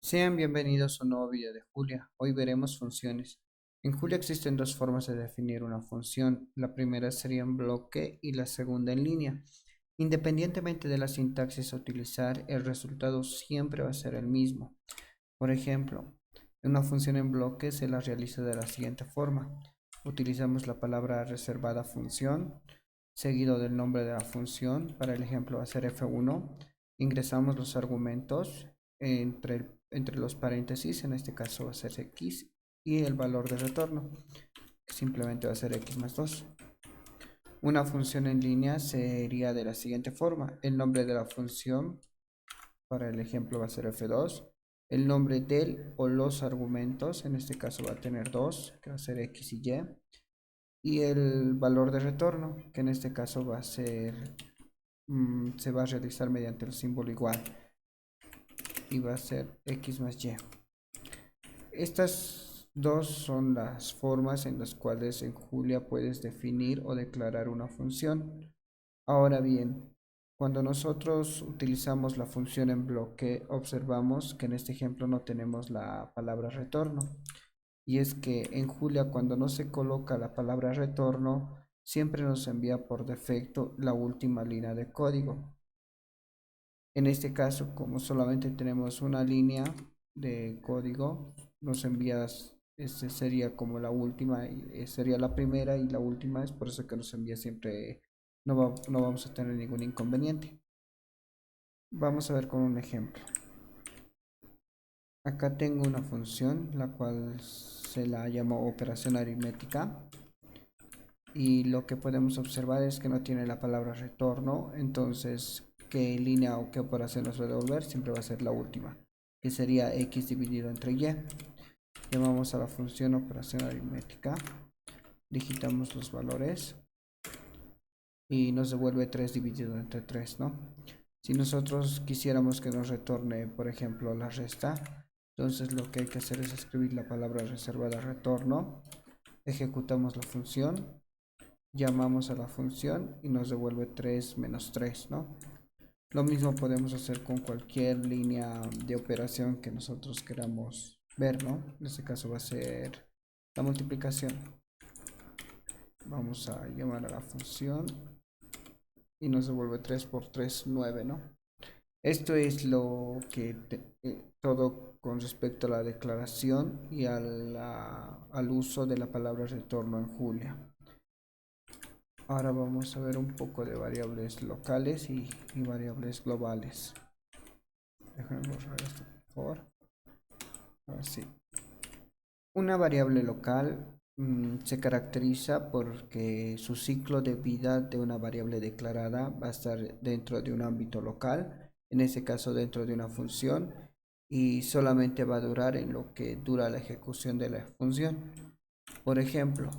Sean bienvenidos a un nuevo video de Julia. Hoy veremos funciones. En Julia existen dos formas de definir una función. La primera sería en bloque y la segunda en línea. Independientemente de la sintaxis a utilizar, el resultado siempre va a ser el mismo. Por ejemplo, una función en bloque se la realiza de la siguiente forma. Utilizamos la palabra reservada función, seguido del nombre de la función. Para el ejemplo va a ser f1. Ingresamos los argumentos entre los paréntesis, en este caso va a ser x, y el valor de retorno, que simplemente va a ser x más 2. Una función en línea sería de la siguiente forma. El nombre de la función, para el ejemplo, va a ser f2. El nombre del o los argumentos, en este caso va a tener 2, que va a ser x y y. Y el valor de retorno, que en este caso va a ser, se va a realizar mediante el símbolo igual. Y va a ser x más y. Estas dos son las formas en las cuales en Julia puedes definir o declarar una función. Ahora bien, cuando nosotros utilizamos la función en bloque, observamos que en este ejemplo no tenemos la palabra retorno. Y es que en Julia, cuando no se coloca la palabra retorno, siempre nos envía por defecto la última línea de código. En este caso, como solamente tenemos una línea de código, nos envías, este sería como la última, sería la primera y la última, es por eso que nos envía siempre, no vamos a tener ningún inconveniente. Vamos a ver con un ejemplo. Acá tengo una función, la cual se la llama operación aritmética. Y lo que podemos observar es que no tiene la palabra retorno, entonces qué línea o qué operación nos va a devolver siempre va a ser la última, que sería x dividido entre y. Llamamos a la función operación aritmética, digitamos los valores y nos devuelve 3 dividido entre 3, ¿no? Si nosotros quisiéramos que nos retorne, por ejemplo, la resta, entonces lo que hay que hacer es escribir la palabra reservada retorno, ejecutamos la función, llamamos a la función y nos devuelve 3 menos 3, ¿no? Lo mismo podemos hacer con cualquier línea de operación que nosotros queramos ver, ¿no? En este caso va a ser la multiplicación. Vamos a llamar a la función y nos devuelve 3 por 3, 9, ¿no? Esto es lo que todo con respecto a la declaración y al uso de la palabra retorno en Julia. Ahora vamos a ver un poco de variables locales y variables globales. Déjenme borrar esto, por favor. Ahora sí. Una variable local se caracteriza porque su ciclo de vida de una variable declarada va a estar dentro de un ámbito local, en ese caso dentro de una función, y solamente va a durar en lo que dura la ejecución de la función. Por ejemplo,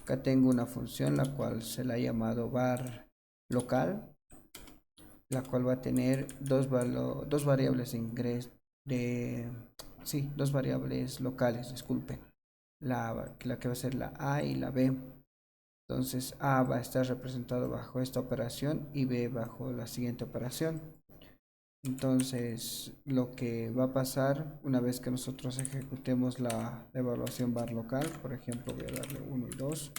acá tengo una función la cual se la ha llamado var local, la cual va a tener dos variables de ingreso de sí, dos variables locales, disculpen. La que va a ser la A y la B. Entonces A va a estar representado bajo esta operación y B bajo la siguiente operación. Entonces lo que va a pasar una vez que nosotros ejecutemos la evaluación var local, por ejemplo voy a darle 1 y 2,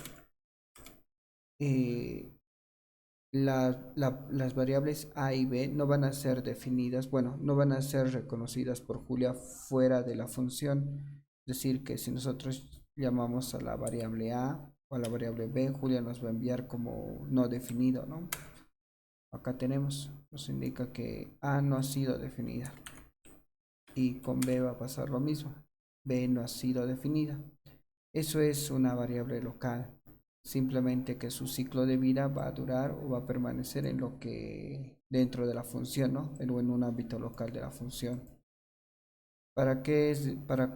las variables A y B no van a ser definidas, bueno, no van a ser reconocidas por Julia fuera de la función. Es decir, que si nosotros llamamos a la variable A o a la variable B, Julia nos va a enviar como no definido, ¿no? Acá tenemos, nos indica que A no ha sido definida. Y con B va a pasar lo mismo. B no ha sido definida. Eso es una variable local. Simplemente que su ciclo de vida va a durar o va a permanecer en lo que dentro de la función, ¿no? O en un ámbito local de la función. ¿Para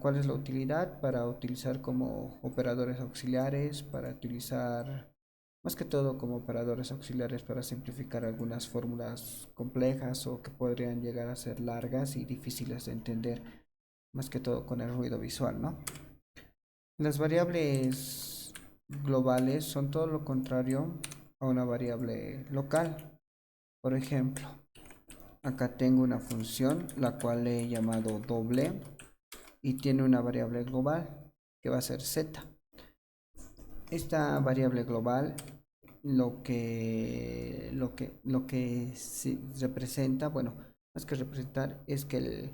cuál es la utilidad? Para utilizar como operadores auxiliares, para utilizar más que todo como operadores auxiliares para simplificar algunas fórmulas complejas o que podrían llegar a ser largas y difíciles de entender, más que todo con el ruido visual, ¿no? Las variables globales son todo lo contrario a una variable local. Por ejemplo, acá tengo una función la cual he llamado doble y tiene una variable global que va a ser z. Esta variable global lo que representa, bueno, más que representar, es que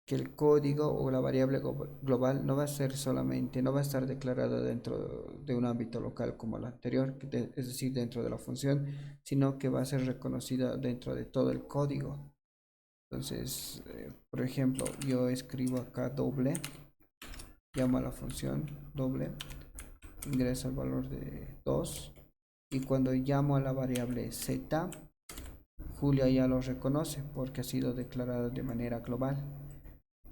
el código o la variable global no va a ser solamente, no va a estar declarado dentro de un ámbito local como el anterior, es decir, dentro de la función, sino que va a ser reconocida dentro de todo el código. Entonces, por ejemplo, yo escribo acá doble, llamo a la función doble, ingreso el valor de 2 y cuando llamo a la variable z, Julia ya lo reconoce porque ha sido declarado de manera global.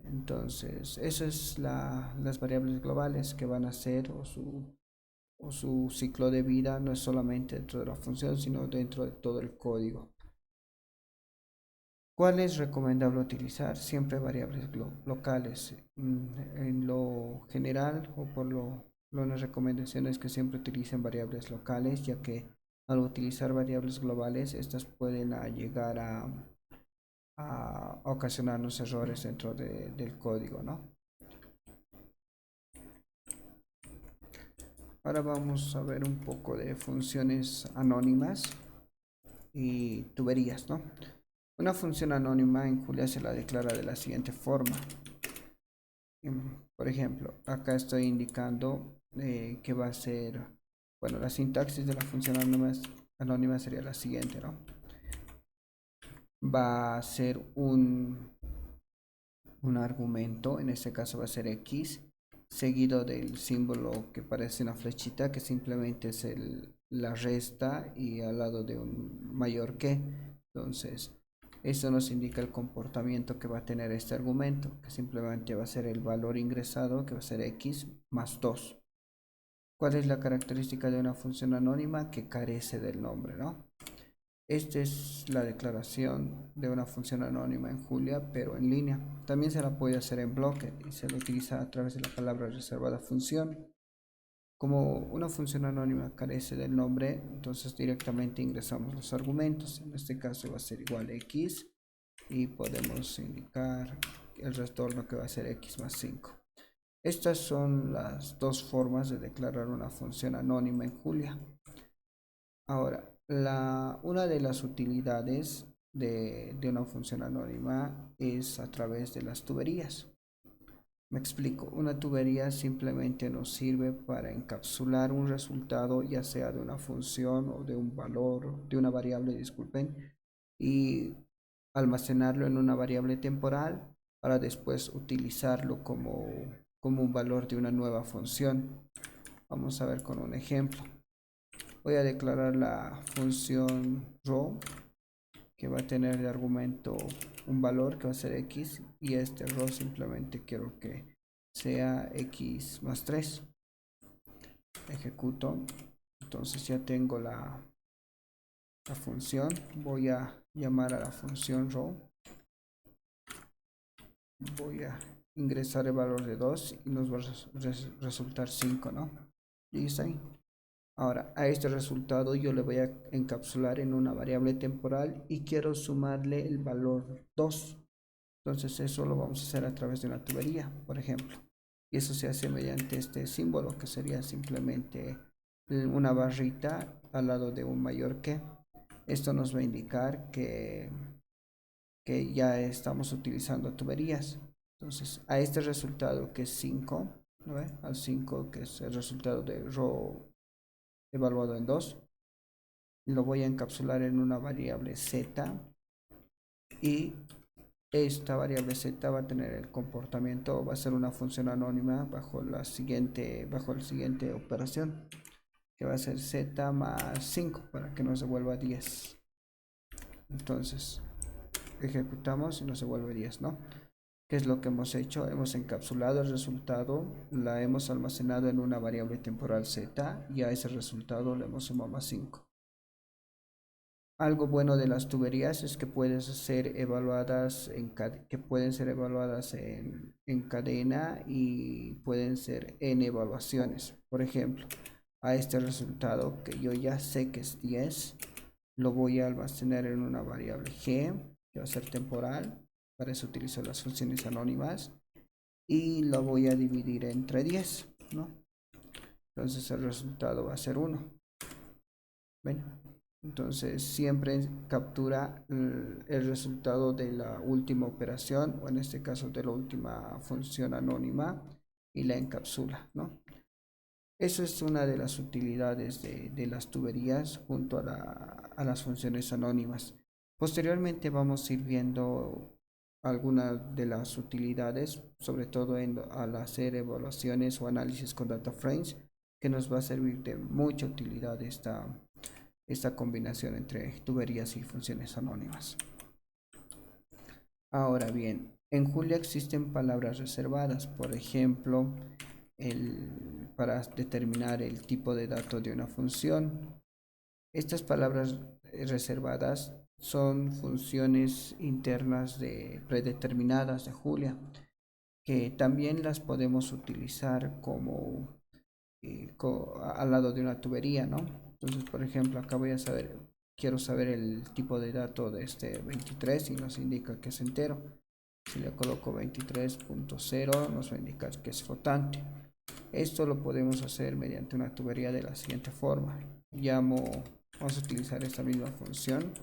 Entonces, eso es las variables globales que van a ser o su ciclo de vida no es solamente dentro de la función, sino dentro de todo el código. ¿Cuál es recomendable utilizar? Siempre variables locales. En lo general o por las recomendaciones que siempre utilicen variables locales, ya que al utilizar variables globales, estas pueden llegar a ocasionarnos errores dentro del código, ¿no? Ahora vamos a ver un poco de funciones anónimas y tuberías, ¿no? Una función anónima en Julia se la declara de la siguiente forma. Por ejemplo, acá estoy indicando que va a ser, bueno, la sintaxis de la función anónima sería la siguiente, ¿no? Va a ser un argumento, en este caso va a ser x, seguido del símbolo que parece una flechita, que simplemente es la resta y al lado de un mayor que. Entonces, esto nos indica el comportamiento que va a tener este argumento, que simplemente va a ser el valor ingresado, que va a ser x más 2. ¿Cuál es la característica de una función anónima? Que carece del nombre, ¿no? Esta es la declaración de una función anónima en Julia, pero en línea. También se la puede hacer en bloque y se la utiliza a través de la palabra reservada función. Como una función anónima carece del nombre, entonces directamente ingresamos los argumentos. En este caso va a ser igual a x y podemos indicar el retorno que va a ser x más 5. Estas son las dos formas de declarar una función anónima en Julia. Ahora, una de las utilidades de una función anónima es a través de las tuberías. Me explico, una tubería simplemente nos sirve para encapsular un resultado, ya sea de una función o de un valor, de una variable, disculpen, y almacenarlo en una variable temporal para después utilizarlo como un valor de una nueva función. Vamos a ver con un ejemplo. Voy a declarar la función row que va a tener de argumento un valor que va a ser x y este row simplemente quiero que sea x más 3. Ejecuto. Entonces ya tengo la función. Voy a llamar a la función row. Voy a ingresar el valor de 2 y nos va a resultar 5, ¿no? Listo ahí. Ahora, a este resultado yo le voy a encapsular en una variable temporal y quiero sumarle el valor 2. Entonces eso lo vamos a hacer a través de una tubería, por ejemplo. Y eso se hace mediante este símbolo que sería simplemente una barrita al lado de un mayor que. Esto nos va a indicar que ya estamos utilizando tuberías. Entonces a este resultado que es 5, ¿no ve? Al 5 que es el resultado de row evaluado en 2, lo voy a encapsular en una variable z y esta variable z va a tener el comportamiento, va a ser una función anónima bajo la siguiente operación, que va a ser z más 5 para que nos devuelva 10. Entonces ejecutamos y nos devuelve 10, ¿no? ¿Qué es lo que hemos hecho? Hemos encapsulado el resultado, la hemos almacenado en una variable temporal z y a ese resultado le hemos sumado más 5. Algo bueno de las tuberías es que pueden ser evaluadas en cadena y pueden ser en evaluaciones. Por ejemplo, a este resultado que yo ya sé que es 10, lo voy a almacenar en una variable g, que va a ser temporal. Para eso utilizo las funciones anónimas y lo voy a dividir entre 10, ¿no? Entonces el resultado va a ser 1. ¿Ven? Entonces siempre captura el resultado de la última operación, o en este caso de la última función anónima, y la encapsula, ¿no? Eso es una de las utilidades de las tuberías junto a las funciones anónimas. Posteriormente vamos a ir viendo algunas de las utilidades, sobre todo al hacer evaluaciones o análisis con data frames, que nos va a servir de mucha utilidad esta combinación entre tuberías y funciones anónimas. Ahora bien, en Julia existen palabras reservadas, por ejemplo, para determinar el tipo de dato de una función. Estas palabras reservadas son funciones internas predeterminadas de Julia, que también las podemos utilizar como al lado de una tubería, ¿no? Entonces, por ejemplo, acá quiero saber el tipo de dato de este 23 y nos indica que es entero. Si le coloco 23.0 nos va a indicar que es flotante. Esto lo podemos hacer mediante una tubería de la siguiente forma. Vamos a utilizar esta misma función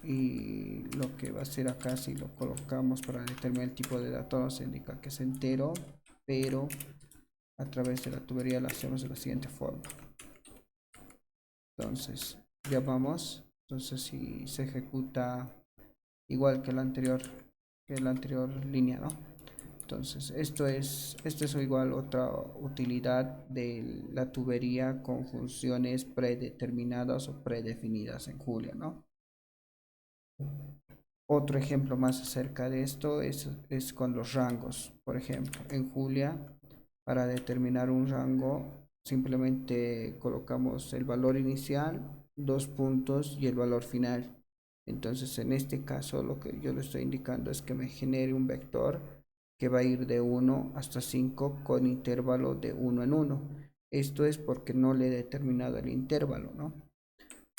y lo que va a hacer acá, si lo colocamos para determinar el tipo de dato, nos indica que es entero, pero a través de la tubería lo hacemos de la siguiente forma. Entonces entonces si se ejecuta igual que la anterior línea, ¿no? Entonces esto es igual otra utilidad de la tubería con funciones predeterminadas o predefinidas en Julia, ¿no? Otro ejemplo más acerca de esto es con los rangos. Por ejemplo, en Julia, para determinar un rango, simplemente colocamos el valor inicial, 2 puntos y el valor final. Entonces, en este caso, lo que yo le estoy indicando es que me genere un vector que va a ir de 1 hasta 5 con intervalo de 1 en 1. Esto es porque no le he determinado el intervalo, ¿no?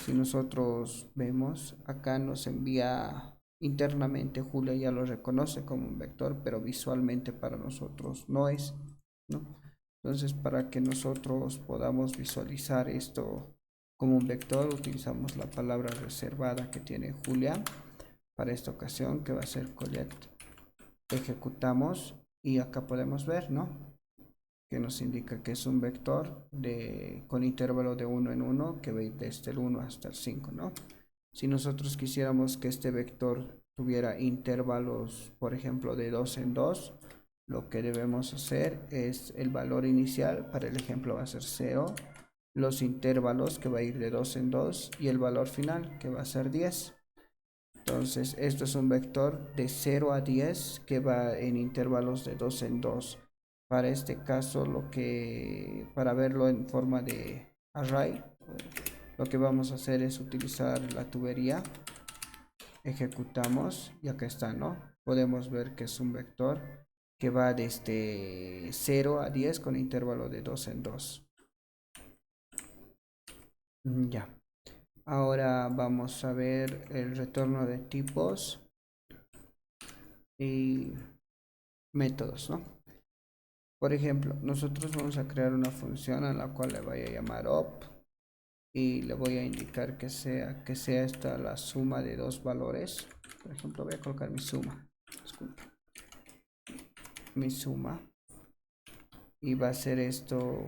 Si nosotros vemos, acá nos envía internamente, Julia ya lo reconoce como un vector, pero visualmente para nosotros no es, ¿no? Entonces, para que nosotros podamos visualizar esto como un vector, utilizamos la palabra reservada que tiene Julia para esta ocasión, que va a ser collect. Ejecutamos y acá podemos ver, ¿no?, que nos indica que es un vector con intervalo de 1 en 1 que va a ir desde el 1 hasta el 5, ¿no? Si nosotros quisiéramos que este vector tuviera intervalos, por ejemplo, de 2 en 2, lo que debemos hacer es el valor inicial, para el ejemplo va a ser 0, los intervalos que va a ir de 2 en 2 y el valor final que va a ser 10. Entonces, esto es un vector de 0 a 10 que va en intervalos de 2 en 2. Para este caso, para verlo en forma de array, lo que vamos a hacer es utilizar la tubería. Ejecutamos y acá está, ¿no? Podemos ver que es un vector que va desde 0 a 10 con intervalo de 2 en 2. Ya. Ahora vamos a ver el retorno de tipos y métodos, ¿no? Por ejemplo, nosotros vamos a crear una función a la cual le voy a llamar op y le voy a indicar que sea esta la suma de dos valores. Por ejemplo, voy a colocar mi suma. Disculpa. Mi suma. Y va a ser esto.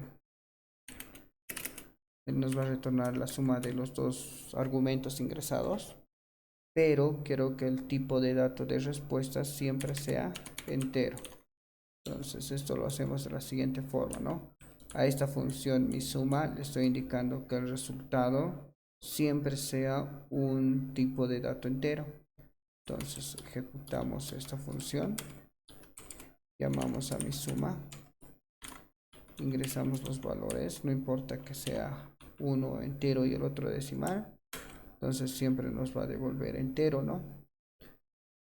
Nos va a retornar la suma de los dos argumentos ingresados. Pero quiero que el tipo de dato de respuesta siempre sea entero. Entonces esto lo hacemos de la siguiente forma, ¿no? A esta función mi suma le estoy indicando que el resultado siempre sea un tipo de dato entero. Entonces ejecutamos esta función, llamamos a mi suma, ingresamos los valores, no importa que sea uno entero y el otro decimal, entonces siempre nos va a devolver entero, ¿no?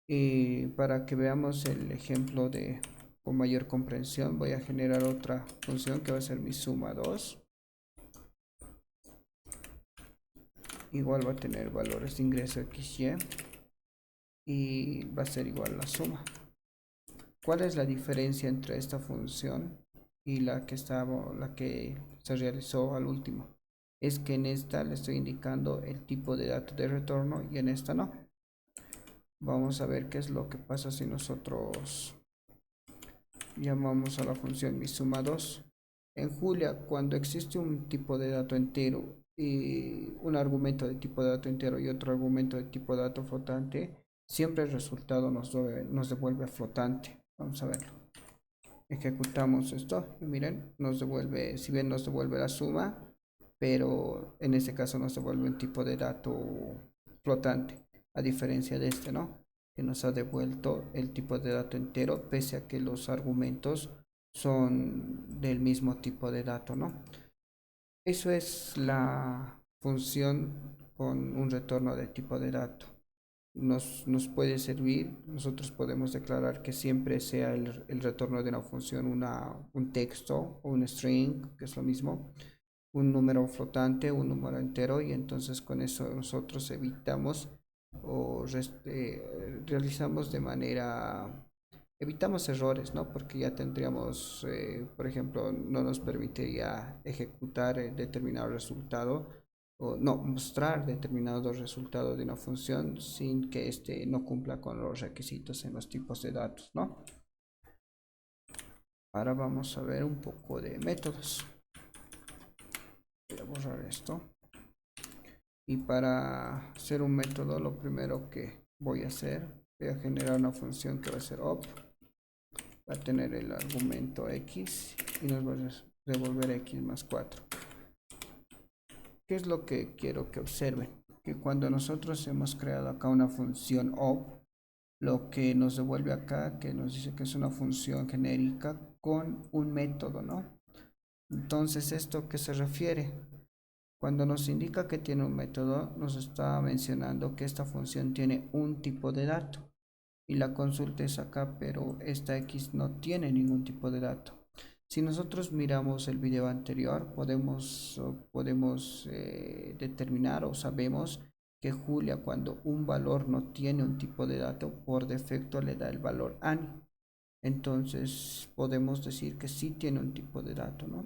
Y para que veamos el ejemplo con mayor comprensión, voy a generar otra función que va a ser mi suma 2. Igual va a tener valores de ingreso XY. y va a ser igual a la suma. ¿Cuál es la diferencia entre esta función y la que se realizó al último? Es que en esta le estoy indicando el tipo de dato de retorno y en esta no. Vamos a ver qué es lo que pasa si nosotros llamamos a la función mi suma 2. En Julia, cuando existe un tipo de dato entero y un argumento de tipo de dato entero y otro argumento de tipo de dato flotante, siempre el resultado nos devuelve flotante. Vamos a verlo. Ejecutamos esto y miren, nos devuelve, si bien nos devuelve la suma, pero en este caso nos devuelve un tipo de dato flotante, a diferencia de este, ¿no? Que nos ha devuelto el tipo de dato entero, pese a que los argumentos son del mismo tipo de dato, ¿no? Eso es la función con un retorno de tipo de dato. Nos puede servir, nosotros podemos declarar que siempre sea el retorno de una función un texto o un string, que es lo mismo, un número flotante, un número entero, y entonces con eso nosotros evitamos o realizamos evitamos errores, ¿no? Porque ya tendríamos, por ejemplo, no nos permitiría ejecutar determinado resultado o no mostrar determinado resultado de una función sin que éste no cumpla con los requisitos en los tipos de datos, ¿no? Ahora vamos a ver un poco de métodos. Voy a borrar esto. Y para hacer un método, lo primero que voy a hacer, voy a generar una función que va a ser op. Va a tener el argumento x y nos va a devolver x más 4. ¿Qué es lo que quiero que observen? Que cuando nosotros hemos creado acá una función op, lo que nos devuelve acá, que nos dice que es una función genérica con un método, ¿no? Entonces, ¿esto qué se refiere? Cuando nos indica que tiene un método, nos está mencionando que esta función tiene un tipo de dato. Y la consulta es acá, pero esta X no tiene ningún tipo de dato. Si nosotros miramos el video anterior, podemos determinar o sabemos que Julia, cuando un valor no tiene un tipo de dato, por defecto le da el valor ANI. Entonces podemos decir que sí tiene un tipo de dato, ¿no?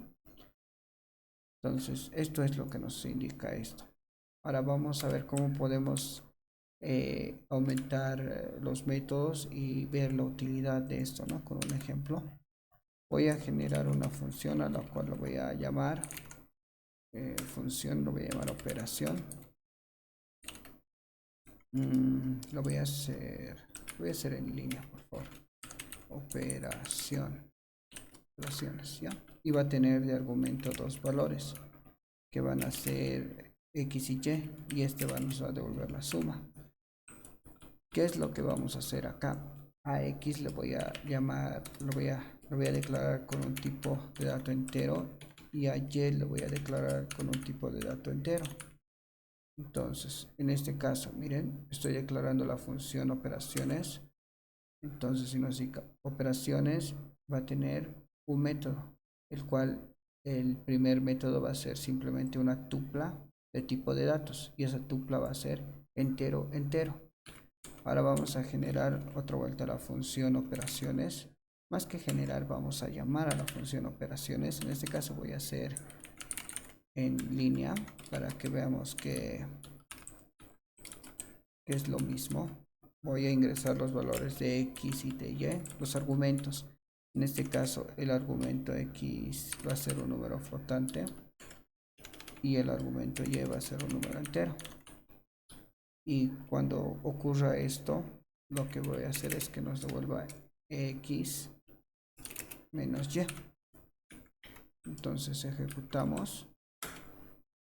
Entonces esto es lo que nos indica esto. Ahora vamos a ver cómo podemos aumentar los métodos y ver la utilidad de esto, ¿no? Con un ejemplo. Voy a generar una función a la cual lo voy a llamar función, lo voy a llamar operación. Lo voy a hacer en línea, por favor. Operaciones, ¿ya? Y va a tener de argumento dos valores que van a ser x y y este nos va a devolver la suma. ¿Qué es lo que vamos a hacer acá? A x le voy a llamar, lo voy a declarar con un tipo de dato entero y a y le voy a declarar con un tipo de dato entero. Entonces, en este caso, miren, estoy declarando la función operaciones. Entonces, significa operaciones va a tener un método, el cual el primer método va a ser simplemente una tupla de tipo de datos y esa tupla va a ser entero, entero. Ahora vamos a generar otra vuelta a la función operaciones. Más que generar, vamos a llamar a la función operaciones. En este caso voy a hacer en línea para que veamos que es lo mismo. Voy a ingresar los valores de x y de y, los argumentos. En este caso el argumento x va a ser un número flotante y el argumento y va a ser un número entero. Y cuando ocurra esto, lo que voy a hacer es que nos devuelva x menos y. Entonces ejecutamos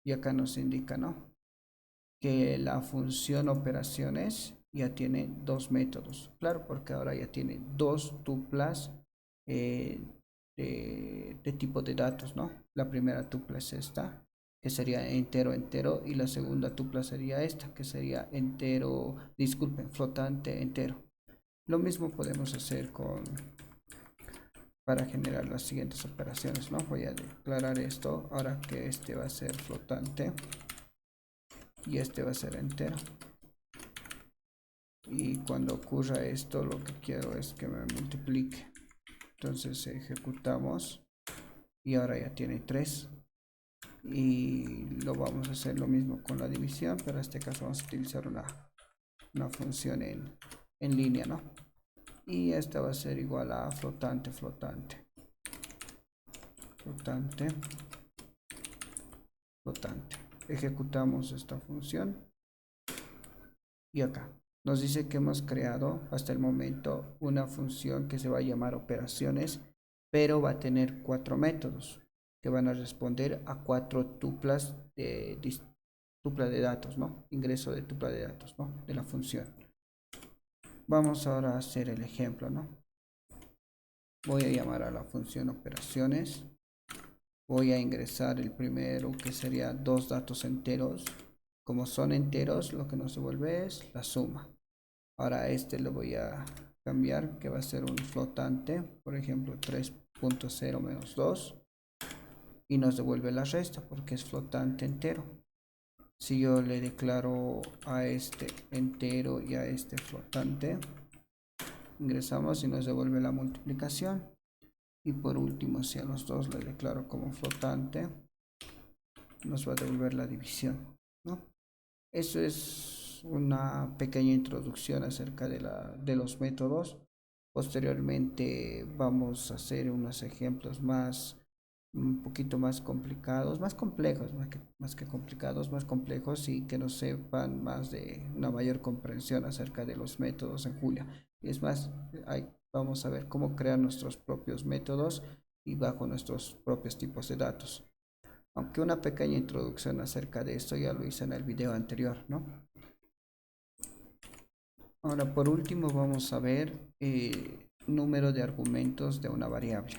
y acá nos indica, ¿no?, que la función operaciones ya tiene dos métodos. Claro, porque ahora ya tiene dos tuplas de tipo de datos, ¿no? La primera tupla es esta, que sería entero, entero, y la segunda tupla sería esta, que sería entero, disculpen, flotante, entero. Lo mismo podemos hacer para generar las siguientes operaciones, ¿no? Voy a declarar esto, ahora que este va a ser flotante y este va a ser entero. y cuando ocurra esto lo que quiero es que me multiplique. Entonces ejecutamos y ahora ya tiene 3 y lo vamos a hacer lo mismo con la división, pero en este caso vamos a utilizar una función en línea, ¿no? Y esta va a ser igual a flotante, flotante, flotante, flotante. Ejecutamos esta función y acá nos dice que hemos creado hasta el momento una función que se va a llamar operaciones, pero va a tener 4 métodos que van a responder a 4 tuplas de datos, ¿no? Ingreso de tupla de datos, ¿no? De la función. Vamos ahora a hacer el ejemplo, ¿no? Voy a llamar a la función operaciones. Voy a ingresar el primero, que sería 2 datos enteros. Como son enteros, lo que nos devuelve es la suma. Ahora este lo voy a cambiar, que va a ser un flotante, por ejemplo 3.0 menos 2, y nos devuelve la resta porque es flotante entero. Si yo le declaro a este entero y a este flotante, ingresamos y nos devuelve la multiplicación. Y por último, si a los dos le declaro como flotante, nos va a devolver la división, ¿no? Eso es una pequeña introducción acerca de los métodos. Posteriormente vamos a hacer unos ejemplos un poquito más complicados, más complejos, más que complicados, más complejos, y que nos sepan más de una mayor comprensión acerca de los métodos en Julia. Y es más, vamos a ver cómo crear nuestros propios métodos y bajo nuestros propios tipos de datos. Aunque una pequeña introducción acerca de esto ya lo hice en el video anterior, ¿no? Ahora, por último, vamos a ver número de argumentos de una variable.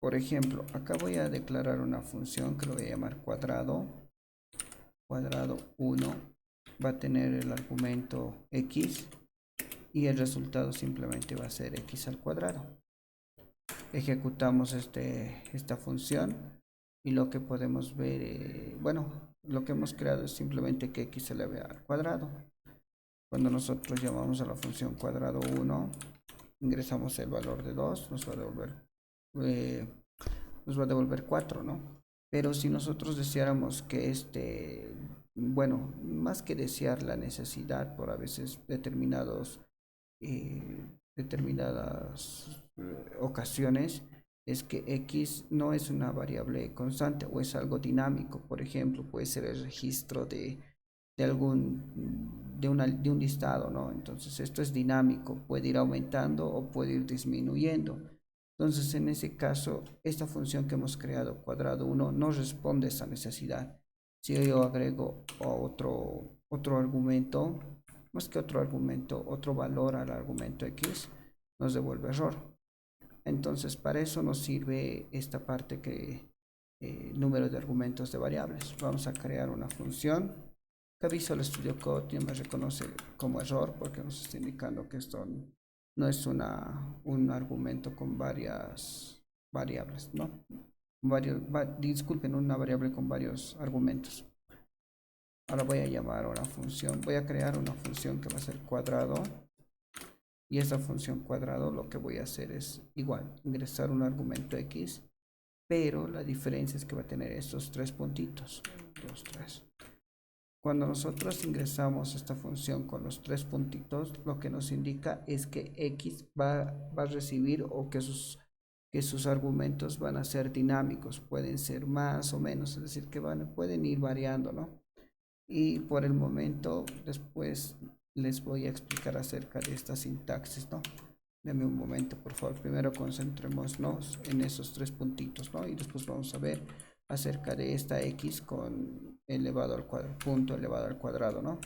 Por ejemplo, acá voy a declarar una función que lo voy a llamar cuadrado. Cuadrado 1 va a tener el argumento x y el resultado simplemente va a ser x al cuadrado. Ejecutamos esta función y lo que podemos ver, bueno, lo que hemos creado es simplemente que x se eleve al cuadrado. Cuando nosotros llamamos a la función cuadrado 1, ingresamos el valor de 2, nos va a devolver 4, ¿no? Pero si nosotros deseáramos que bueno, más que desear la necesidad por a veces determinadas ocasiones, es que x no es una variable constante o es algo dinámico. Por ejemplo, puede ser el registro de un listado, ¿no? Entonces esto es dinámico, puede ir aumentando o puede ir disminuyendo. Entonces en ese caso, esta función que hemos creado, cuadrado 1, no responde a esa necesidad. Si yo agrego otro argumento, más que otro argumento, otro valor al argumento x, nos devuelve error. Entonces para eso nos sirve esta parte que número de argumentos de variables. Vamos a crear una función que Visual Studio Code ya me reconoce como error porque nos está indicando que esto no es un argumento con varias variables, ¿no? Disculpen, una variable con varios argumentos. Ahora voy a llamar a una función, voy a crear una función que va a ser cuadrado, y esta función cuadrado lo que voy a hacer es igual, ingresar un argumento x, pero la diferencia es que va a tener estos 3 puntitos, 2, 3. Cuando nosotros ingresamos esta función con los 3 puntitos, lo que nos indica es que x va a recibir, o que sus argumentos van a ser dinámicos, pueden ser más o menos, es decir, que pueden ir variando, ¿no? Y por el momento, después les voy a explicar acerca de esta sintaxis, ¿no? Deme un momento, por favor. Primero concentrémonos en esos 3 puntitos, ¿no? Y después vamos a ver acerca de esta x con elevado al cuadrado, punto elevado al cuadrado, ¿no?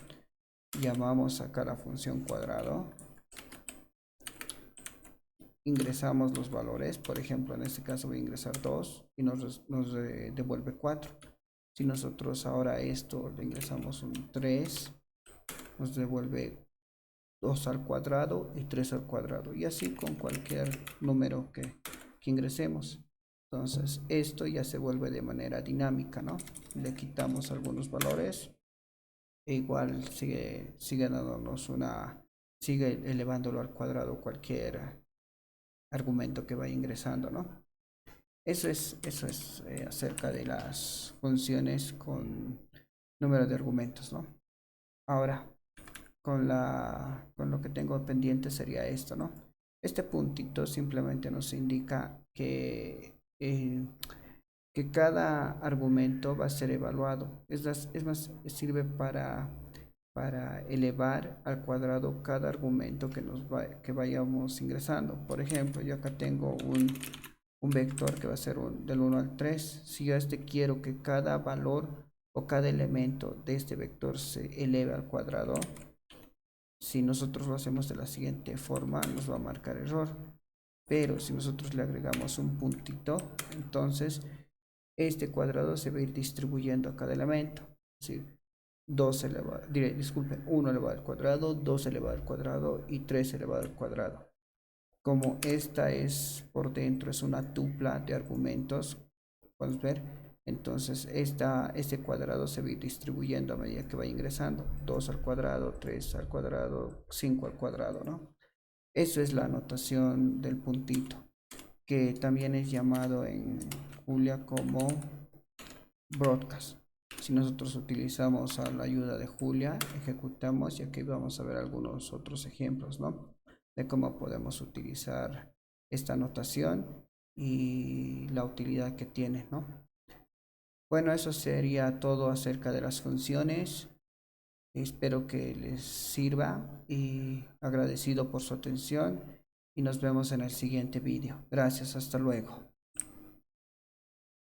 Llamamos acá la función cuadrado. Ingresamos los valores, por ejemplo, en este caso voy a ingresar 2 y nos devuelve 4. Si nosotros ahora a esto le ingresamos un 3, nos devuelve 2 al cuadrado y 3 al cuadrado, y así con cualquier número que ingresemos. Entonces esto ya se vuelve de manera dinámica, ¿no? Le quitamos algunos valores e igual sigue dándonos sigue elevándolo al cuadrado cualquier argumento que vaya ingresando, ¿no? Eso es acerca de las funciones con número de argumentos, ¿no? Ahora, con lo que tengo pendiente sería esto, ¿no? Este puntito simplemente nos indica que cada argumento va a ser evaluado. Es más, sirve para elevar al cuadrado cada argumento que vayamos ingresando. Por ejemplo, yo acá tengo un vector que va a ser del 1 al 3. Si yo a este quiero que cada valor o cada elemento de este vector se eleve al cuadrado, si nosotros lo hacemos de la siguiente forma, nos va a marcar error. Pero si nosotros le agregamos un puntito, entonces este cuadrado se va a ir distribuyendo a cada elemento. Es decir, 1 elevado al cuadrado, 2 elevado al cuadrado y 3 elevado al cuadrado. Como esta es por dentro, es una tupla de argumentos, podemos ver, entonces este cuadrado se va a ir distribuyendo a medida que va ingresando. 2 al cuadrado, 3 al cuadrado, 5 al cuadrado, ¿no? Eso es la notación del puntito, que también es llamado en Julia como broadcast. Si nosotros utilizamos a la ayuda de Julia, ejecutamos y aquí vamos a ver algunos otros ejemplos, ¿no? De cómo podemos utilizar esta notación y la utilidad que tiene, ¿no? Bueno, eso sería todo acerca de las funciones. Espero que les sirva y agradecido por su atención y nos vemos en el siguiente vídeo. Gracias, hasta luego.